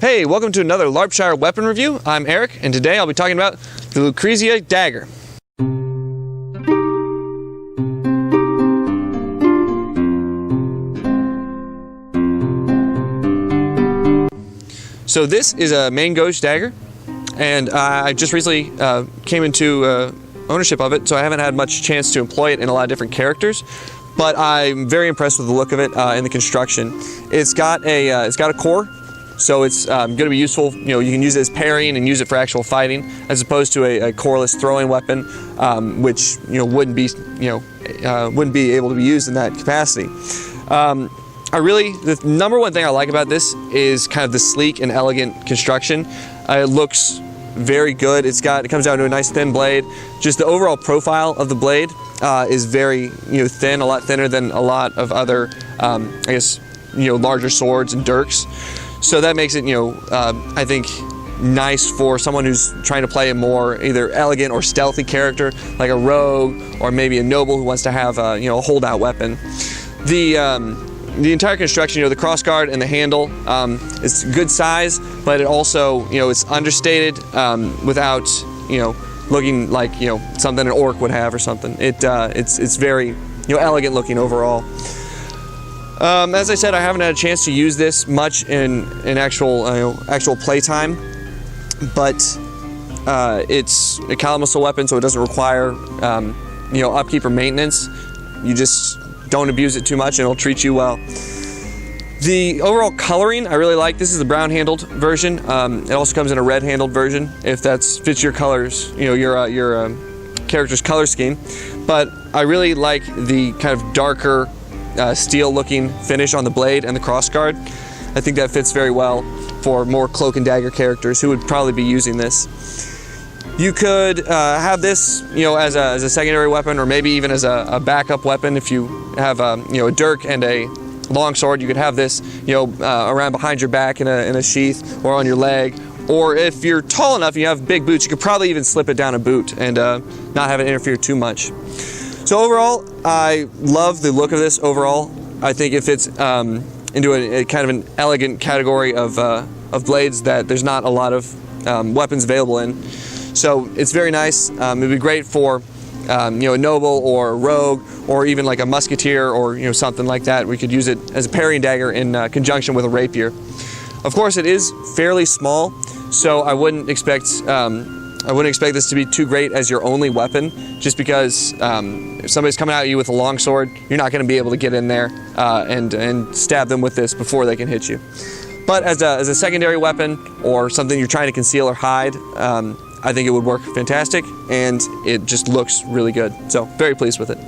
Hey, welcome to another Larpshire weapon review. I'm Eric, and today I'll be talking about the Lucrezia Dagger. So this is a main gauge dagger, and I just recently came into ownership of it, so I haven't had much chance to employ it in a lot of different characters. But I'm very impressed with the look of it and the construction. It's got a core. So it's going to be useful, you can use it as parrying and use it for actual fighting, as opposed to a coreless throwing weapon, which wouldn't be able to be used in that capacity. The number one thing I like about this is kind of the sleek and elegant construction. It looks very good. It comes down to a nice thin blade. Just the overall profile of the blade is very thin, a lot thinner than a lot of other larger swords and dirks. So that makes it, I think, nice for someone who's trying to play a more either elegant or stealthy character, like a rogue or maybe a noble who wants to have a holdout weapon. The entire construction, the crossguard and the handle, is good size, but it also, it's understated without, looking like something an orc would have or something. It's very elegant looking overall. As I said, I haven't had a chance to use this much in actual playtime, but it's a Calimacil weapon, so it doesn't require upkeep or maintenance. You just don't abuse it too much, and it'll treat you well. The overall coloring I really like. This is the brown-handled version. It also comes in a red-handled version if that fits your colors, your character's color scheme. But I really like the kind of darker steel-looking finish on the blade and the crossguard. I think that fits very well for more cloak and dagger characters who would probably be using this. You could have this, as a secondary weapon, or maybe even as a backup weapon. If you have a dirk and a longsword, you could have this, around behind your back in a sheath or on your leg. Or if you're tall enough and you have big boots, you could probably even slip it down a boot and not have it interfere too much. So overall, I love the look of this overall. I think it fits into a kind of an elegant category of blades that there's not a lot of weapons available in. So it's very nice. It'd be great for a noble or a rogue, or even like a musketeer or something like that. We could use it as a parrying dagger in conjunction with a rapier. Of course, it is fairly small, so I wouldn't expect this to be too great as your only weapon, just because if somebody's coming at you with a longsword, you're not going to be able to get in there and stab them with this before they can hit you. But as a secondary weapon, or something you're trying to conceal or hide, I think it would work fantastic, and it just looks really good. So very pleased with it.